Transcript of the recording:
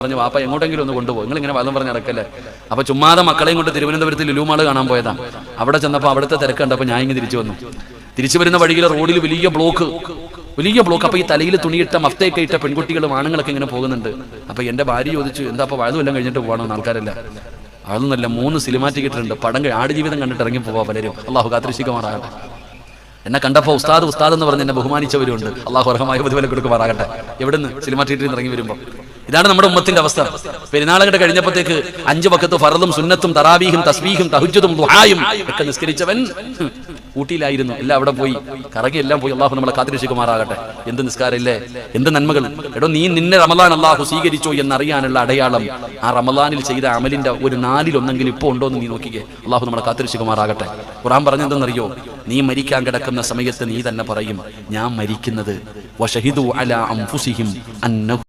പറഞ്ഞു, വാപ്പ എങ്ങോട്ടെങ്കിലും ഒന്ന് കൊണ്ടുപോകും, നിങ്ങൾ ഇങ്ങനെ വലം പറഞ്ഞ് നടക്കല്ലേ. അപ്പൊ ചുമ്മാതെ മക്കളെയും കൊണ്ട് തിരുവനന്തപുരത്ത് ലുലുമാള് കാണാൻ പോയതാ. അവിടെ ചെന്നപ്പോൾ അവിടുത്തെ തിരക്ക് കണ്ടപ്പോൾ ഞാൻ ഇങ്ങനെ തിരിച്ചു വന്നു. തിരിച്ചു വരുന്ന വഴിയിൽ റോഡിൽ വലിയ ബ്ലോക്ക്. അപ്പൊ ഈ തലയിൽ തുണിയിട്ട മഫ്തയൊക്കെ ഇട്ട പെൺകുട്ടികളും ആണുങ്ങളൊക്കെ ഇങ്ങനെ പോകുന്നുണ്ട്. അപ്പൊ എന്റെ ഭാര്യ ചോദിച്ചു, എന്താ അപ്പൊ വഴുതും എല്ലാം കഴിഞ്ഞിട്ട് പോകണമെന്ന് ആൾക്കാരല്ല. അതൊന്നല്ല, 3 സിനിമാ ടിക്കറ്റ് ഉണ്ട്. പടം ആടുജീവിതം കണ്ടിട്ട് ഇറങ്ങി പോവാ പലരും. അള്ളാഹു കാത്തിരക്ഷിക്കുമാറാകട്ടെ. എന്നെ കണ്ടപ്പോൾ ഉസ്താദ് എന്ന് പറഞ്ഞ് എന്നെ ബഹുമാനിച്ചവരുണ്ട്. അള്ളാഹു അർഹമായ പ്രതിഫലം കൊടുക്കുമാറാകട്ടെ. എവിടുന്ന്? സിനിമാ തിയേറ്ററിൽ ഇറങ്ങി വരുമ്പോൾ. ഇതാണ് നമ്മുടെ ഉമ്മത്തിന്റെ അവസ്ഥ. പെരുന്നാളങ്ങട്ട് കഴിഞ്ഞപ്പോഴത്തേക്ക് 5 വഖത്ത് ഫർളും സുന്നത്തും തറാവീഹും തസ്ബീഹും തഹജ്ജുദും ദുആയും ഒക്കെ നിസ്കരിച്ചവൻ ഊട്ടിയിലായിരുന്നു. എല്ലാം അവിടെ പോയി കറങ്ങി, എല്ലാം പോയി. അള്ളാഹു നമ്മളെ കാത്തിരക്ഷിക്കുമാറാകട്ടെ. എന്ത് നിസ്കാരമില്ലേ, എന്ത് നന്മകൾ! എടോ, നിന്നെ റമളാൻ അള്ളാഹു സ്വീകരിച്ചോ എന്നറിയാനുള്ള അടയാളം ആ റമളാനിൽ ചെയ്ത അമലിന്റെ ഒരു 4-1 ഇപ്പോ ഉണ്ടോ എന്ന് നീ നോക്കിക്കേ. അള്ളാഹു നമ്മളെ കാത്തിരക്ഷിക്കുമാറാകട്ടെ. ഖുർആൻ പറഞ്ഞെന്തെന്നറിയോ? നീ മരിക്കാൻ കിടക്കുന്ന സമയത്ത് നീ തന്നെ പറയും, ഞാൻ മരിക്കുന്നത് വശഹിദു അലാ അൻഫുസിഹിം അന്നഹു